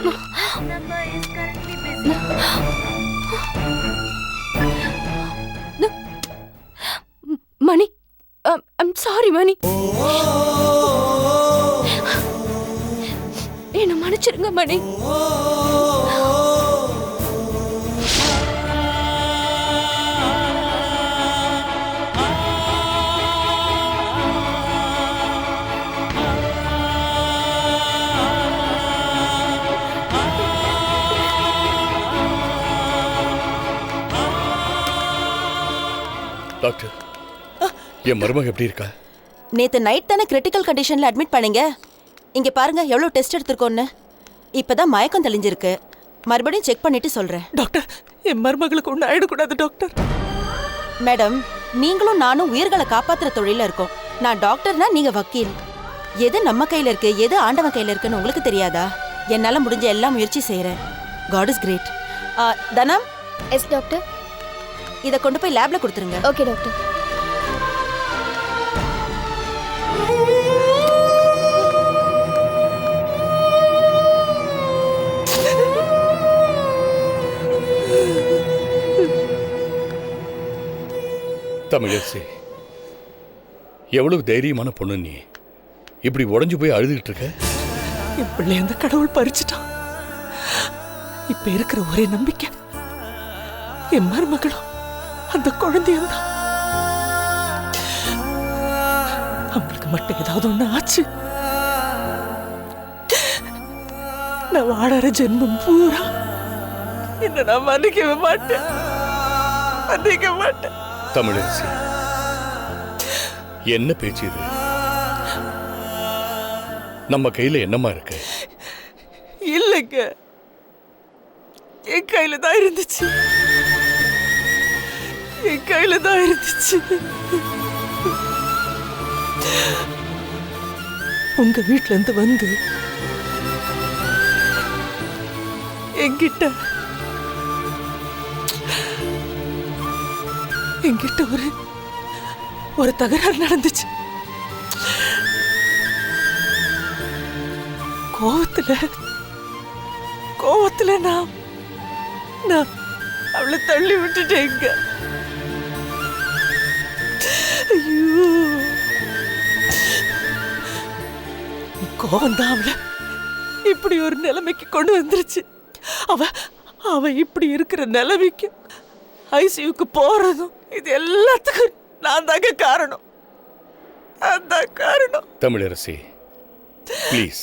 This number is currently busy. Mani, I'm sorry, Mani. என்ன மன்னிச்சிருங்க மணி. டாக்டர், என் மருமக எப்படி இருக்கா? நேத்து நைட் தானே கிரிட்டிக்கல் கண்டிஷன்ல அட்மிட் பண்ணீங்க. இங்க பாருங்க எவ்வளவு டெஸ்ட் எடுத்திருக்கோன்னு. இப்பதான் மயக்கம் தெளிஞ்சிருக்கு. மறுபடியும் செக் பண்ணிட்டு சொல்றேன். டாக்டர், என் மருமகளுக்கு ஒன்றும் ஆயிடக்கூடாது டாக்டர். மேடம், நீங்களும் நானும் உயிர்களை காப்பாத்துற தொழில இருக்கோம். நான் டாக்டர்னா நீங்க வக்கீல். எது நம்ம கையில இருக்கு, எது ஆண்டவன் கையில இருக்குன்னு உங்களுக்கு தெரியாதா? என்னால முடிஞ்ச எல்லா முயற்சி செய்யறேன். God is great. Dhanam. Yes doctor. இத கொண்டு போய் லேப்ல கொடுத்துருங்க. Okay doctor. தமிழரசி, எவ்வளவு தைரியமான பொண்ணு நீ. இப்படி உடைஞ்சு போய் அழுதுகிட்டு இருக்க. என் பிள்ளை அந்த கடவுள் பறிச்சுட்டான். இப்ப இருக்கிற ஒரே நம்பிக்கை என் மருமகளும் அந்த குழந்தையும் தான். அவங்களுக்கு மட்டும் ஏதாவது ஒண்ணு ஆச்சு, நான் வாழற ஜென்மம் பூரா என்ன நான் மன்னிக்கவே மாட்டேன், மன்னிக்க மாட்டேன். தமிழரசி, என்ன பேச்சு இது? நம்ம கையில என்னமா இருக்கு? இல்லைங்க, என் கையில தான் இருந்துச்சு, என் கையில தான் இருந்துச்சு. உங்க வீட்டுல இருந்து வந்து என்கிட்ட ஒரு தகராறு நடந்துச்சு. கோவத்துல நான் அவளை தள்ளி விட்டுட்டேங்க. ஐயோ, கோவம் தான் அவளை இப்படி ஒரு நிலைமைக்கு கொண்டு வந்துருச்சு. அவ இப்படி இருக்கிற நிலைமைக்கு ஐசியூக்கு போறதும் இது எல்லாத்துக்கும் நான் தாங்க காரணம். தமிழரசி, ப்ளீஸ்,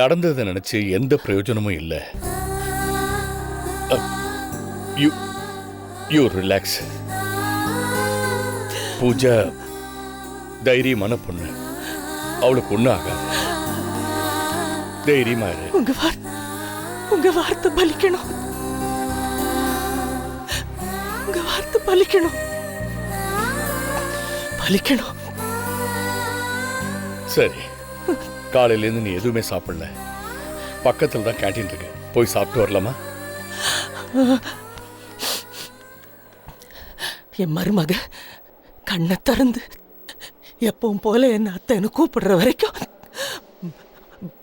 நடந்ததை நினைச்சு எந்த பிரயோஜனமும் இல்லை. You relax. பூஜா தைரியமான பொண்ணு, அவளுக்கு ஒன்றும் ஆகாது. தைரியமா இரு. உங்க வார்த்தை பலிக்கணும். உங்க வார்த்தை பலிக்கணும். பலிக்கணும். சரி, காலையிலேருந்து நீ எதுவுமே சாப்பிடல. பக்கத்தில் தான் கேண்டீன் இருக்கு, போய் சாப்பிட்டு வரலாமா? என் மருமக கண்ணை திறந்து எப்பவும் போல என்ன அத்தைன்னு கூப்பிடுற வரைக்கும்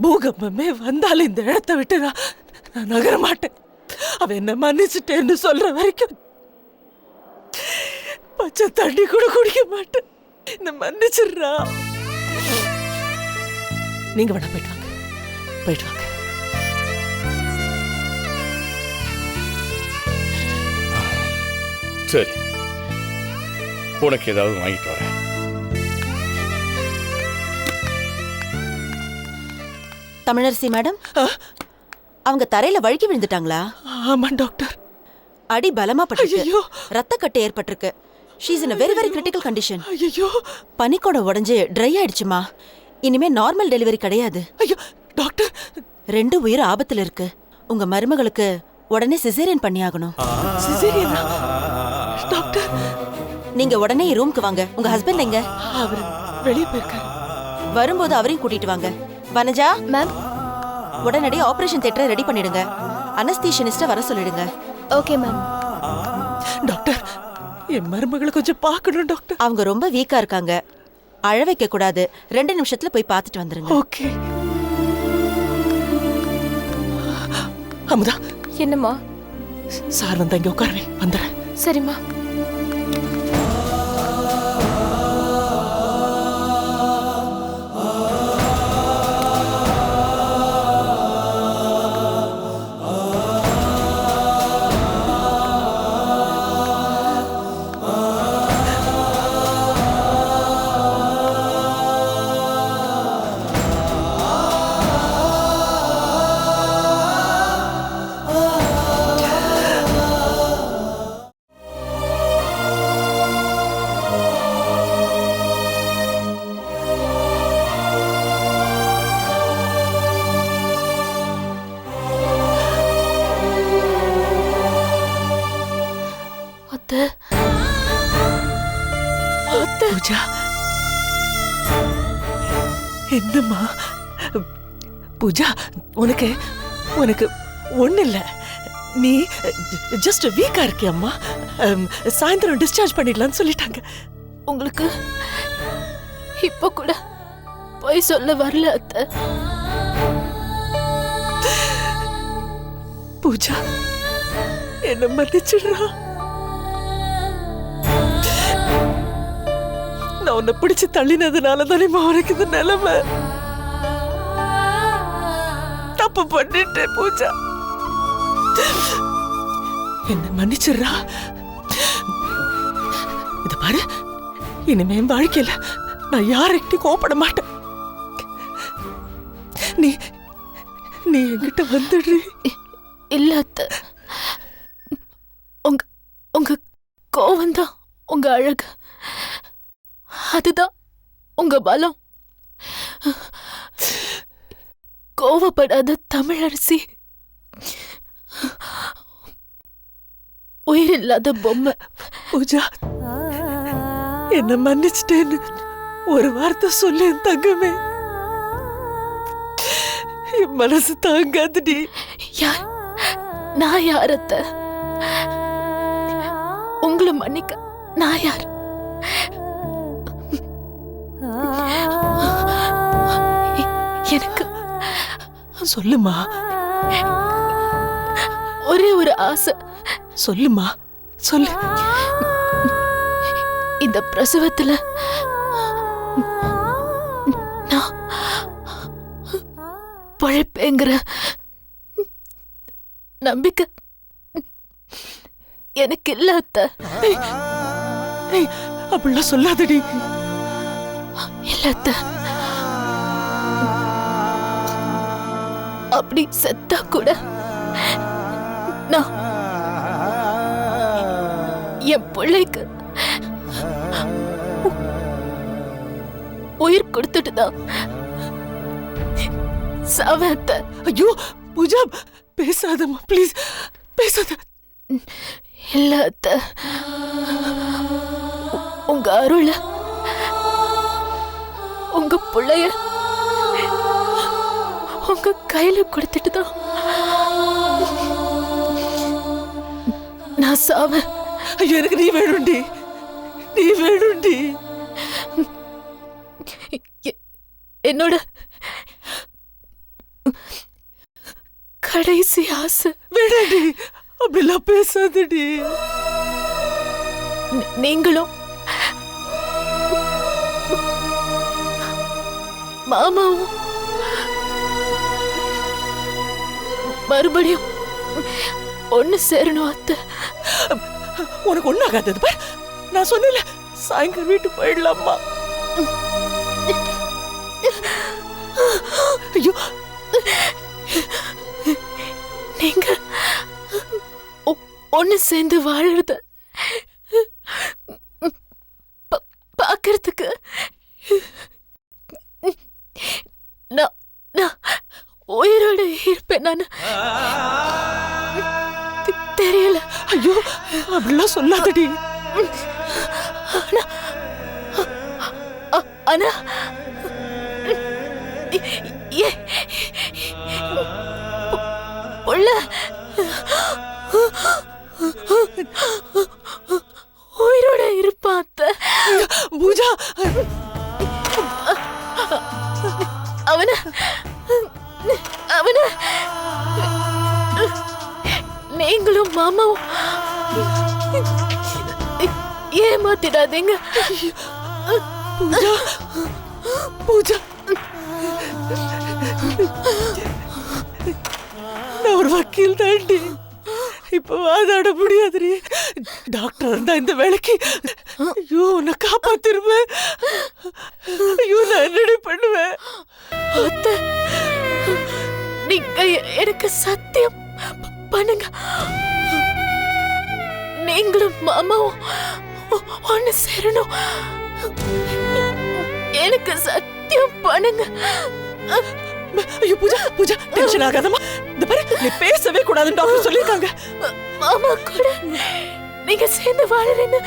பூகம்பமே வந்தாலும் இந்த இடத்த விட்டு நான் நகர மாட்டேன். அவ என்ன மன்னிச்சுட்டேன்னு சொல்ற வரைக்கும் பச்சை தண்ணி கூட குடிக்க மாட்டேன். என்ன மன்னிச்சிடுறா. நீங்க வேணா போயிட்டு வாங்க, போயிட்டு வாங்க. சரி, உனக்கு ஏதாவது வாங்கிட்டு வரேன். தமிழரசி மேடம், அவங்க தரையில வழுக்கி விழுந்துட்டாங்களா? ஆமா டாக்டர். அடி பலமா பட்டிருக்கு, ரத்த கட்டு ஏற்பட்டிருக்கு. She is in a very very critical condition. ஐயோ, பனிக்கூட உடைஞ்சு ட்ரை ஆயிடுச்சுமா. இனிமே நார்மல் டெலிவரி கிடையாது. ஐயோ டாக்டர், 2 உயிர் ஆபத்துல இருக்கு. உங்க மருமகளுக்கு உடனே சிசேரியன் பண்ணியாகணும். சிசேரியனா? டாக்டர், நீங்க உடனே ரூமுக்கு வாங்க. உங்க ஹஸ்பண்ட் எங்க? அவர் வெளியே போயிருக்காரு. வரும்போது அவரையும் கூட்டிட்டு வாங்க. வனஜா மேம், உடனடியே ஆபரேஷன் தியேட்டரை ரெடி பண்ணிடுங்க. அனஸ்தீஷியனிஸ்ட வர சொல்லிடுங்க. Okay ma'am. டாக்டர், என் மருமகளை கொஞ்சம் பார்க்கணும் டாக்டர். அவங்க ரொம்ப வீக்கா இருக்காங்க, அழ வைக்க கூடாது. 2 நிமிஷத்துல போய் பார்த்துட்டு வந்துருங்க. ஓகே. அமுதா. என்னம்மா? சார் வந்தா இங்க உட்காருவே. வந்துடுறேன். சரிம்மா. பூஜா, என்னம்மா? பூஜா, உனக்கு உனக்கு ஒண்ணு இல்ல. நீ ஜஸ்ட் வீக்கா இருக்கியம்மா. சாயந்தரம் டிஸ்சார்ஜ் பண்ணிடலாம்னு சொல்லிட்டாங்க. உங்களுக்கு இப்ப கூட போய் சொல்ல வரல அத்தை. பூஜா, என்ன மன்னிச்சிடுறா. நான் உன்னை பிடிச்சு தள்ளினதுனால தானே உனக்கு இந்த நிலைமை. தப்பு பண்ணிட்டேன் பூஜா, என்ன மன்னிச்சிடுறா. இத பாரு, இனிமே வாழ்க்கையில நான் யார்கிட்டயும் கோபப்பட மாட்டேன். நீ நீ என்கிட்ட வந்துடு. இல்ல அத்தை, உங்க உங்க கோவம்தான் உங்க அழகு, அதுதான் உங்க பலம். கோவப்படாத தமிழரசி உயிரில்லாத பொம்மை. பூஜா, என்ன மன்னிச்சிட்டேன்னு ஒரு வார்த்தை சொல்லு தங்கமே. என் மனசு தாங்காதுடி. யார்? நான் யார் அத்தை? உங்களை மன்னிக்க நான் யார்? எனக்கு சொல்லுமா, ஒரே ஒரு ஆசை. சொல்லுமா, சொல்லு. இந்த பிரசவத்துல நான் பழைப்பேங்கிற நம்பிக்கை எனக்கு இல்ல அத்தை. அப்படிலாம் சொல்லாதடி. இல்ல அத்தை, அப்படி செத்தா கூட நான் என் பிள்ளைக்கு உயிர் கொடுத்துட்டு தான் சாவேன் அத்தை. ஐயோ பூஜா பேசாதம்மா ப்ளீஸ் பேசாத. இல்ல அத்தை, உங்க அருள உங்க பிள்ளைய உங்க கையில கொடுத்துட்டு தான் நான் சாவேன். ஐயோ எனக்கு நீ வேணும்டி, நீ வேணும்டி. என்னோட கடைசி ஆசை. வேணாடி, அப்படிலாம் பேசாதடி. நீங்களும் மாமாவும் மறுபடியும் ஒன்னு சேரணும் அத்தை. உனக்கு ஒண்ணு ஆகாதது பார், நான் சொன்னல சாயங்காலம் வீட்டு போயிடலாமா. ஐயோ நீங்க ஒன்னு சேர்ந்து வாழறத பாக்குறதுக்கு நான் உயிரோட இருப்பேன். நான் தெரியல. ஐயோ அப்படிலாம் சொல்லாதடி. ஆனா உள்ள உயிரோட இருப்பான் அத்தை. பூஜா அவன நீங்களும் மாமாவும் ஏமாத்திடாதீங்க. பூஜா பூஜா நான் ஒரு வக்கீல் தாண்டி, இப்ப வாதாட முடியாதுடி. டாக்டர் இருந்தா இந்த வேலைக்கு ஐயோ உன்னை காப்பாத்திருவேன். ஐயோ நான் என்னடி பண்ணுவேன்? அத்தை, நீங்க எனக்கு சத்தியம் பண்ணுங்க. நீங்களும் மாமாவும் ஒன்னு சேரணும். எனக்கு சத்தியம் பண்ணுங்க. ஐயோ பூஜா பூஜா டென்ஷன் ஆகாதம்மா. இந்த பாரு நீ பேசவே கூடாதுன்னு டாக்டர் சொல்லிருக்காங்க. மாமா கூட நீங்க சேர்ந்து வாழறேன்னு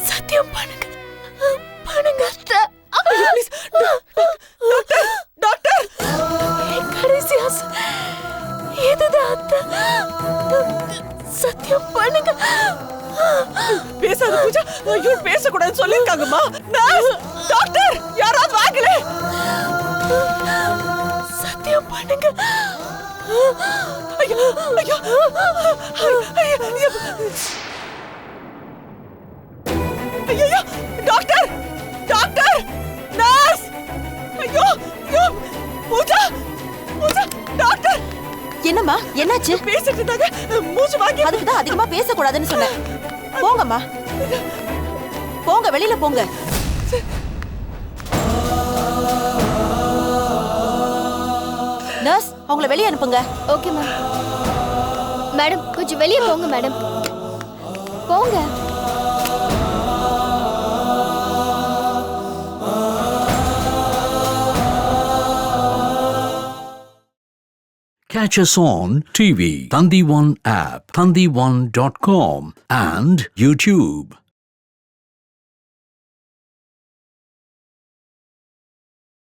சத்தியம் பண்ணுங்க. பண்ணுங்க அத்தை. டாக்டர் டாக்டர் கடைசி ஆசை இதுதான் அத்தை. சத்தியம் பண்ணுங்க. பேசாத பூஜா. ஐயோ பேசக்கூடாதுன்னு சொல்லிருக்காங்கம்மா. நர்ஸ் டாக்டர் யாராவது வாங்கல. சத்தியம் பண்ணுங்க. ஐயோ ஐயோ ஐயோ டாக்டர் டாக்டர் நர்ஸ். ஐயோ ஐயோ பூஜா பூஜா டாக்டர். என்னம்மா என்னாச்சு? பேசிட்டு இருந்தாங்க, மூச்சு வாங்கி. அதுக்கு தான் அதிகமா பேசக்கூடாதுன்னு சொன்னேன். போங்கம்மா போங்க, வெளியில போங்க. நர்ஸ் அவங்கள வெளியே அனுப்புங்க. Okay ma'am. மேடம் கொஞ்சம் வெளியே போங்க மேடம், போங்க. Catch us on TV, Thandivan app, thandivan.com and YouTube.